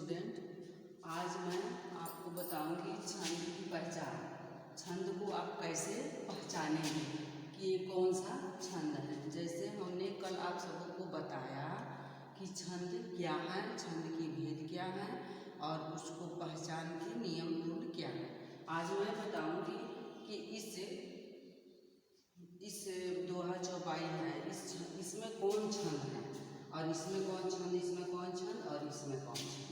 Student, आज मैं आपको बताऊंगी छंद की पहचान। छंद को आप कैसे पहचानेंगे कि ये कौन सा छंद है। जैसे हमने कल आप सबों को बताया कि छंद क्या है, छंद की भेद क्या है और उसको पहचान के नियम रूल क्या है। आज मैं बताऊंगी कि इस दोहा चौपाई है, इसमें कौन छंद है और इसमें कौन छंद, इसमें कौन छंद और इसमें कौन छंद।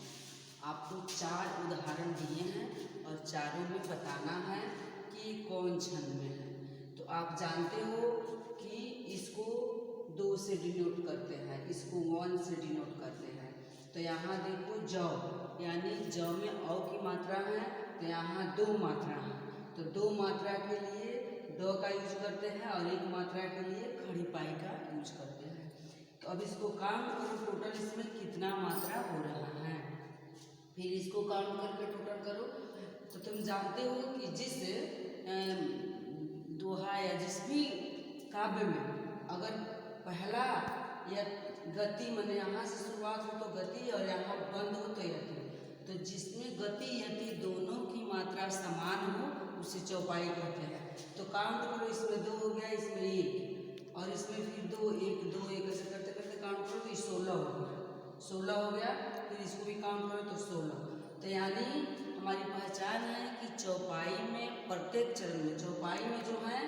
आपको 4 उदाहरण दिए हैं और चारों में बताना है कि कौन छंद में है। तो आप जानते हो कि इसको 2 से डिनोट करते हैं, इसको 1 से डिनोट करते हैं। तो यहाँ देखो जौ, यानी जौ में औ की मात्रा है, तो यहाँ 2 मात्रा है। तो 2 मात्रा के लिए ड का यूज करते हैं और 1 मात्रा के लिए खड़ी पाई का यूज करते हैं। तो अब इसको काउंट करो, टोटल इसमें कितना मात्रा हो रहा है, फिर इसको काउंट करके टोटल करो। तो तुम जानते हो कि जिस दोहा या जिस भी काव्य में अगर पहला या गति मैंने यहाँ से शुरुआत हो तो गति और यहाँ बंद हो तो यति, तो जिसमें गति यति दोनों की मात्रा समान हो उसे चौपाई कहते हैं। तो काउंट करो, इसमें 2 हो गया, इसमें 1 और इसमें फिर 2 1 2 1 ऐसे करते करते काउंट करो तो 16 हो गया, 16 हो गया। फिर इसको भी काउंट करो तो 16। तो यानी हमारी पहचान है कि चौपाई में प्रत्येक चरण में, चौपाई में जो है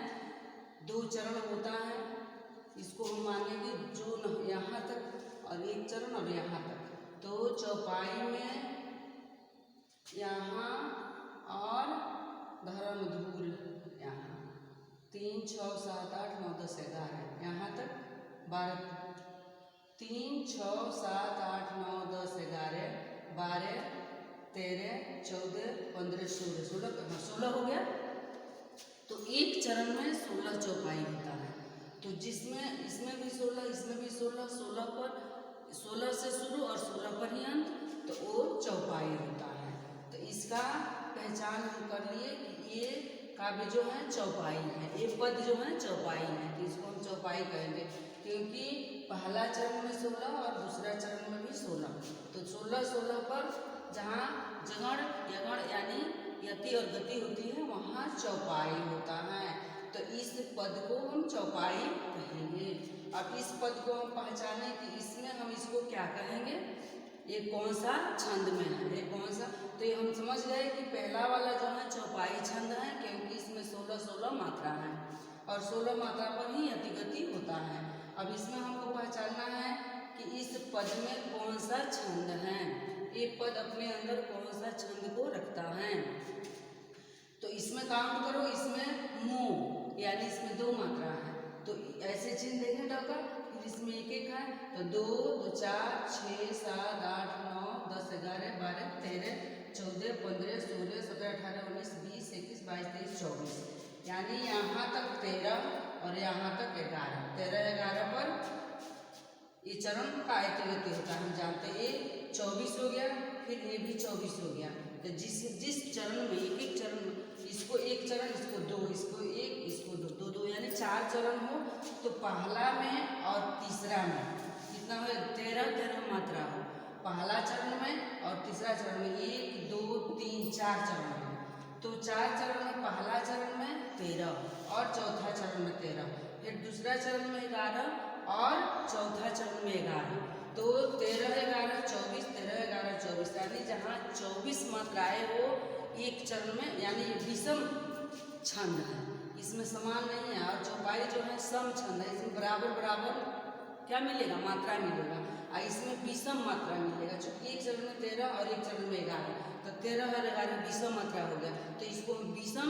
2 चरण होता है। इसको हम मानेंगे जो यहाँ तक और 1 चरण और यहाँ तक। तो चौपाई में यहाँ और धर्मधूर यहाँ 3 6 7 8 9 10 11 यहाँ तक 12, 3 6 7 8 9 10 11 12 13 14 15 16 16 हो गया। तो एक चरण में 16 चौपाई होता है। तो जिसमें इसमें भी 16, इसमें भी 16, 16 पर 16 से शुरू और 16 पर ही अंत, तो वो चौपाई होता है। तो इसका पहचान हम कर लिए कि ये काव्य जो है चौपाई है, ये पद जो है चौपाई है। तो इसको हम चौपाई कहेंगे क्योंकि पहला चरण में 16 और दूसरा चरण में भी 16। तो 16 16 पर जहाँ जगड़ यगड़ यानी यति और गति होती है वहाँ चौपाई होता है। तो इस पद को हम चौपाई कहेंगे। अब इस पद को हम पहचाने कि इसमें हम इसको क्या कहेंगे, ये कौन सा छंद में है, ये कौन सा। तो ये हम समझ गए कि पहला वाला जो है चौपाई छंद है क्योंकि इसमें 16 16 मात्रा है और 16 मात्रा पर ही यति गति होता है। अब इसमें हमको पहचानना है कि इस पद में कौन सा छंद है, ये पद अपने अंदर कौन सा छंद को रखता है। तो इसमें काउंट करो, इसमें मो यानी इसमें 2 मात्रा है, तो ऐसे चिन्ह देंगे डका। फिर इसमें 1 1 है, तो 2 2 4 6 7 8 9 10 11 12 13 14 15 16 17 18 19 20 21 22 23 24, यानी यहाँ तक 13 और यहाँ तक 11। 13 11 पर ये चरण का यति होता है, हम जानते हैं। ये 24 हो गया, फिर ये भी 24 हो गया। तो जिस चरण में एक चरण, इसको 1 चरण, इसको 2, इसको 1 इसको 2 2 2 यानी 4 चरण हो तो पहला में और तीसरा में कितना हो, 13 13 मात्रा हो पहला चरण में और तीसरा चरण में 1 2 3 4 चरण हो। तो 4 चरण में पहला चरण में 13 और चौथा चरण में 13, फिर दूसरा चरण में 11 और चौथा चरण में 11। तो 13 11 24 13 11 24, यानी जहाँ 24 मात्राएं हो एक चरण में, यानी विषम छंद है, इसमें समान नहीं है। और चौपाई जो है सम छंद है, इसमें बराबर बराबर क्या मिलेगा, मात्रा मिलेगा, और इसमें विषम मात्रा मिलेगा। चूँकि एक चरण में 13 और एक चरण में 11, तो 13 और 11 विषम मात्रा हो गया, तो इसको हम विषम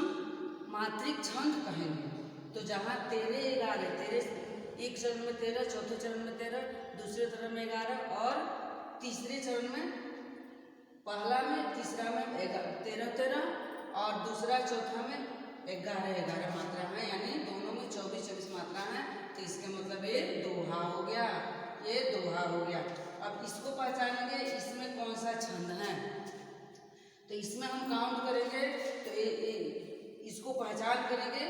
मात्रिक छंद कहेंगे। तो जहाँ 13 11 13 एक चरण में 13, चौथे चरण में 13, दूसरे चरण में 11 और तीसरे चरण में पहला में तीसरा में 13 13 और दूसरा चौथा में 11 11 मात्रा है, यानी दोनों में 24 24 मात्रा है। तो इसका मतलब ये दोहा हो गया, ये दोहा हो गया। अब इसको पहचानेंगे इसमें कौन सा छंद है। तो इसमें हम काउंट करेंगे, तो इसको पहचान करेंगे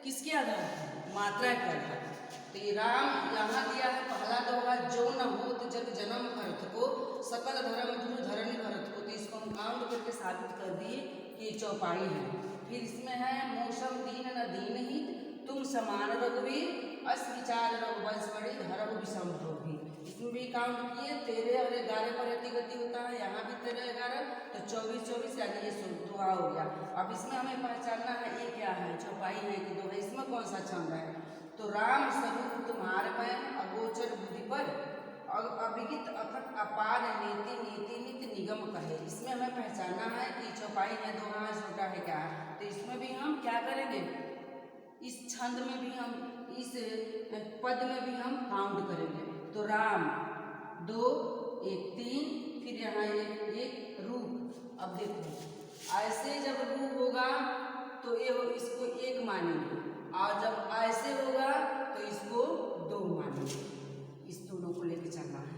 किसके आधार पर, मात्रा के आधार पर। तो ये राम यहाँ दिया है पहला दोहा, जो न हो तो जग जन्म भरत को सकल धर्म धुर धरणी भरत करके साबित कर दिए कि ये चौपाई है। फिर इसमें है मौसम दीन न दीन ही तुम समान रघुवीर अस विचार रघुवंश बड़ी धरव विषम भी। इसमें भी काउंट किए 13 और 11 पर यति गति होता है, यहाँ भी 13 11 तो 24 24 यानी ये दुआ हो गया। अब इसमें हमें पहचानना है ये क्या है, चौपाई है कि दो है, इसमें कौन सा छंद है। तो राम स्वरूप तुम्हार में अगोचर बुद्धि पर अभिगित अखट अपार नीति नीति नित निगम कहे। इसमें हमें पहचानना है कि चौपाई है, दोहा है, छोटा है, क्या है। तो इसमें भी हम क्या करेंगे, इस छंद में भी हम, इस पद में भी हम काउंट करेंगे। तो राम 2 1 3, फिर यहाँ एक रूप। अब देखो ऐसे जब रूप होगा तो ये इसको 1 मानेंगे, और जब ऐसे होगा तो इसको 2 मानेंगे। इस दोनों को लेके चलना है।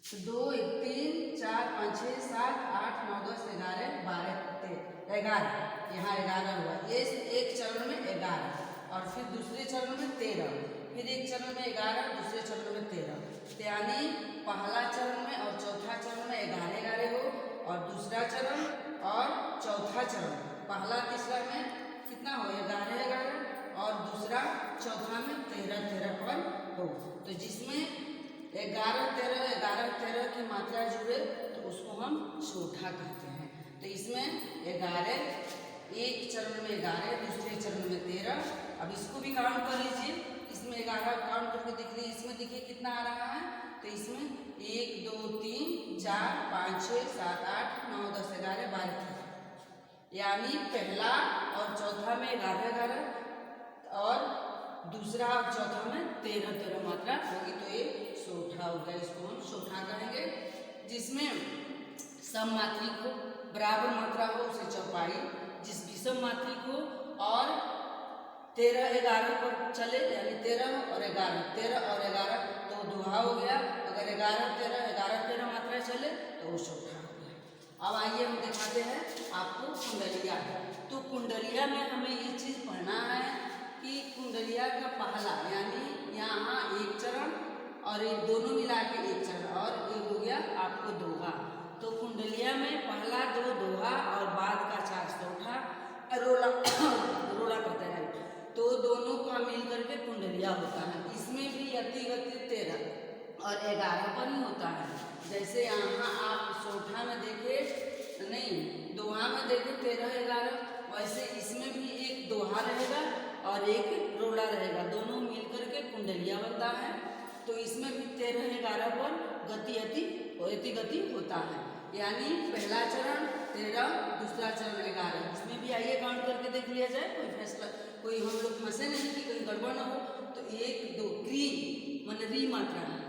तो 2 1 3 4 5 6 7 8 9 10 11 12 13 11, यहाँ 11 हुआ। ये एक चरण में 11 और फिर दूसरे चरण में 13, फिर एक चरण में 11 दूसरे चरण में 13। यानी पहला चरण में और चौथा चरण में 11 11 हो, और दूसरा चरण और चौथा चरण, पहला तीसरा में कितना हो 11 11, और दूसरा चौथा में 13 13 पर हो। तो जिसमें 11 13 11 13 की मात्रा जुड़े तो उसको हम चौथा कहते हैं। तो इसमें 11, एक चरण में 11, दूसरे चरण में 13। अब इसको भी काउंट कर लीजिए, इसमें 11 काउंट करके देख लीजिए, इसमें देखिए कितना आ रहा है। तो इसमें 1 2 3 4 5 6 7 8 9 10 11 12 13, यानी पहला और चौथा में 11 11 और दूसरा और चौथा में 13 13 मात्रा होगी, तो ये चौथा हो गया। इसको हम चौथा कहेंगे। जिसमें सम मात्री को बराबर मात्रा हो उसे चौपाई, जिस विषम मात्री को और 13 11 पर चले यानी 13 और 11 13 और 11 तो दोहा हो गया। अगर 11 13 11 13 मात्रा चले तो वो चौथा हो गया। अब आइए हम दिखाते हैं आपको कुंडलिया। तो कुंडलिया में हमें ये चीज़ पढ़ना है कि कुंडलिया का पहला यानी यहाँ एक चरण और एक दोनों मिला के एक चरण और एक हो गया आपको दोहा। तो कुंडलिया में पहला 2 दोहा और बाद का 4 चौथा रोला रोला करते हैं, तो दोनों का मिल करके कुंडलिया होता है। इसमें भी यति गति 13 और 11 पर ही होता है। जैसे यहाँ आप चौथा में देखे नहीं, दोहा में देखे 13 11, वैसे इसमें भी एक दोहा रहेगा और एक रोला रहेगा, दोनों मिलकर के कुंडलिया बनता है। तो इसमें भी 13 11 पर यति गति होता है, यानी पहला चरण 13 दूसरा चरण 11। इसमें भी आइए काउंट करके देख लिया जाए, कोई फैसला कोई हम लोग फंसे नहीं कि कहीं गड़बड़ ना हो। तो 1 2 क्री मन री मात्रा है,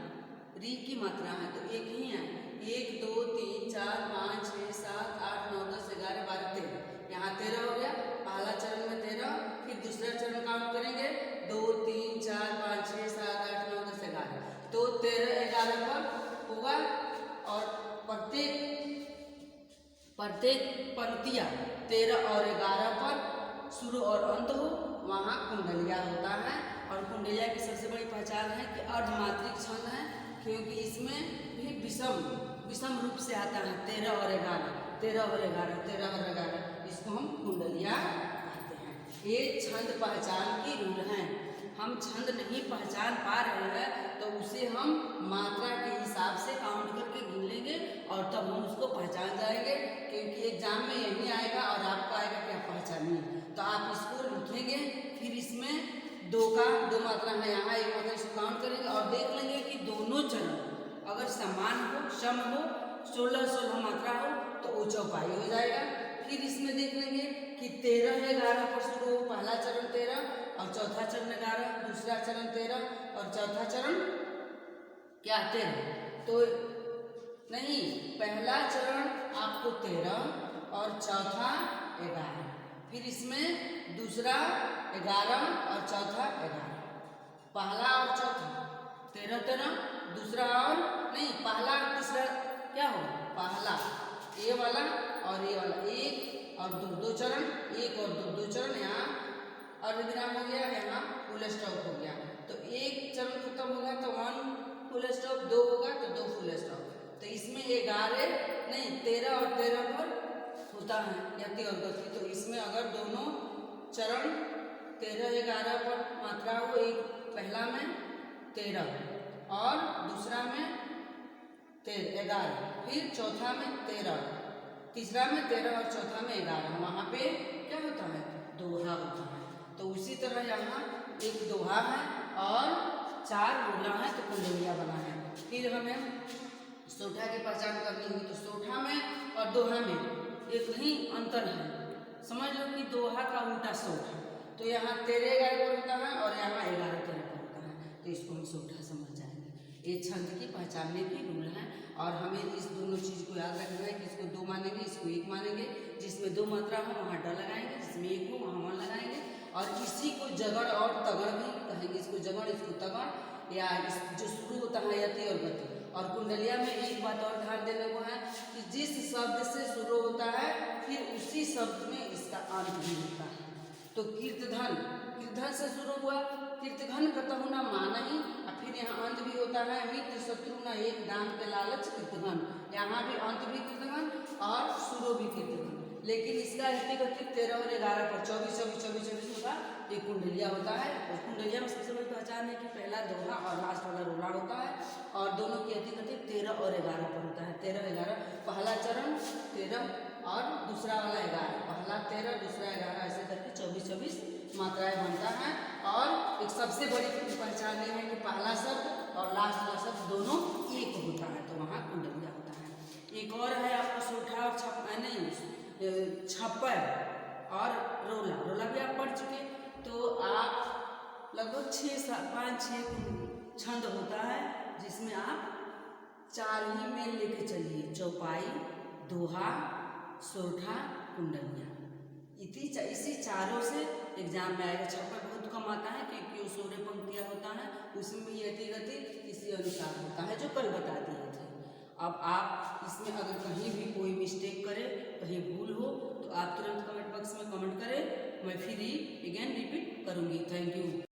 री की मात्रा है तो एक ही है। 1 2 3 4 5 6 7 8 9 10 11 12 13, यहाँ 13 हो गया। पहला चरण में 13, फिर दूसरा चरण काउंट करेंगे 2 3 4 5 6 7 8 9 10 11, तो 13 11 पर होगा। और प्रत्येक पंक्तियाँ 13 और 11 पर शुरू और अंत हो, वहाँ कुंडलिया होता है। और कुंडलिया की सबसे बड़ी पहचान है कि अर्धमात्रिक छंद है, क्योंकि इसमें भी विषम रूप से आता है 13 और 11 13 और 11 13 और 11, इसको हम कुंडलिया कहते हैं। ये छंद पहचान की रूल हैं। हम छंद नहीं पहचान पा रहे हैं तो उसे हम मात्रा के हिसाब से काउंट करके गिन लेंगे और तब हम उसको पहचान जाएंगे, क्योंकि एग्जाम में यही आएगा और आपको आएगा क्या पहचानिए। तो आप इसको लिखेंगे, फिर इसमें 2 मात्रा है, यहाँ एक मात्रा इसको काउंट करेंगे और देख लेंगे कि दोनों चरण अगर समान हो सम हो 16 मात्रा हो तो वो चौपाई हो जाएगा। फिर इसमें देख लेंगे कि 13 11 पर शुरू हो, पहला चरण 13 और चौथा चरण 11, दूसरा चरण 13 और चौथा चरण क्या 13, तो नहीं पहला चरण आपको 13 और चौथा 11, फिर इसमें दूसरा 11 और चौथा 11, पहला और चौथा 13 13, दूसरा और नहीं पहला और तीसरा क्या हो, पहला ये वाला और ये वाला, एक और दो चरण, एक और दो चरण, यहाँ अर्धविराम हो गया, यहाँ फुल स्टॉप हो गया। तो एक चरण खत्म होगा तो 1 फुल स्टॉप, 2 होगा तो 2 फुल स्टॉप। तो इसमें 11 नहीं 13 और 13 पर होता है यति और गति। तो इसमें अगर दोनों चरण 13 11 पर मात्रा हो, एक पहला में 13 और दूसरा में 11, फिर चौथा में 13, तीसरा में 13 और चौथा में 11, वहाँ पे क्या होता है? दोहा होता है। तो उसी तरह यहाँ एक दोहा है और 4 रोला है, तो कुंडलिया बना है। फिर हमें सोठा की पहचान करनी होगी। तो सोठा में और दोहा में एक ही अंतर है। समझ लो कि दोहा का उल्टा सोठा। तो यहाँ 13 11 पर होता है और यहाँ 11 13 पर होता है। तो इसको हम सोठा समझ जाएंगे। ये छंद की पहचानने की रूल है और हमें इस दोनों चीज़ को याद रखना है कि इसको 2 मानेंगे, इसको 1 मानेंगे। जिसमें 2 मात्रा हो वहाँ ड लगाएंगे, जिसमें 1 हो वहाँ 1 लगाएंगे। और इसी को जगड़ और तगड़ भी कहेंगे। इसको जगड़, इसको तगड़, या इस जो शुरू होता है यति और गति। और कुंडलिया में एक बात और ध्यान देने को है कि जिस शब्द से शुरू होता है फिर उसी शब्द में इसका अंत भी होता है। तो कीर्तधन, कीर्तधन से शुरू हुआ, कीर्तघन कतहु न मानहि, और फिर यहाँ अंत भी होता है मित्र शत्रु न एक दाम के लालच कीर्तघन। यहाँ भी अंत भी कीर्तघन और शुरू भी कीर्तघन। लेकिन इसका गति 13 और 11 पर 24 24 24 24 होगा। एक कुंडलिया होता है। और कुंडलिया में सबसे बड़ी पहचान है कि पहला दोहा और लास्ट वाला रोला होता है और दोनों की गति 13 और 11 पर होता है। 13 11, पहला चरण 13 और दूसरा वाला 11, पहला 13 दूसरा 11, ऐसे करके 24 24 मात्राएं बनता है। और एक सबसे बड़ी पहचान ये है कि पहला शब्द और लास्ट वाला शब्द दोनों एक होता है, तो वहाँ कुंडलिया होता है। एक और है आपको सोठा और छप्पर और रोला। रोला भी आप पढ़ चुके। तो आप लगभग 5-6 छंद होता है जिसमें आप 4 ही में लेके चलिए, चौपाई, दोहा, सोठा, कुंडलिया। इसी चारों से एग्जाम में आएगा। छप्पर बहुत कम आता है क्योंकि वो 16 पंक्तियाँ होता है, उसमें यति गति इसी अनुसार होता है जो कल बता दिए थे। अब आप इसमें अगर कहीं भी कोई मिस्टेक करें, कहीं भूल हो, तो आप तुरंत कमेंट बॉक्स में कमेंट करें। मैं फिर अगेन रिपीट करूँगी। Thank you.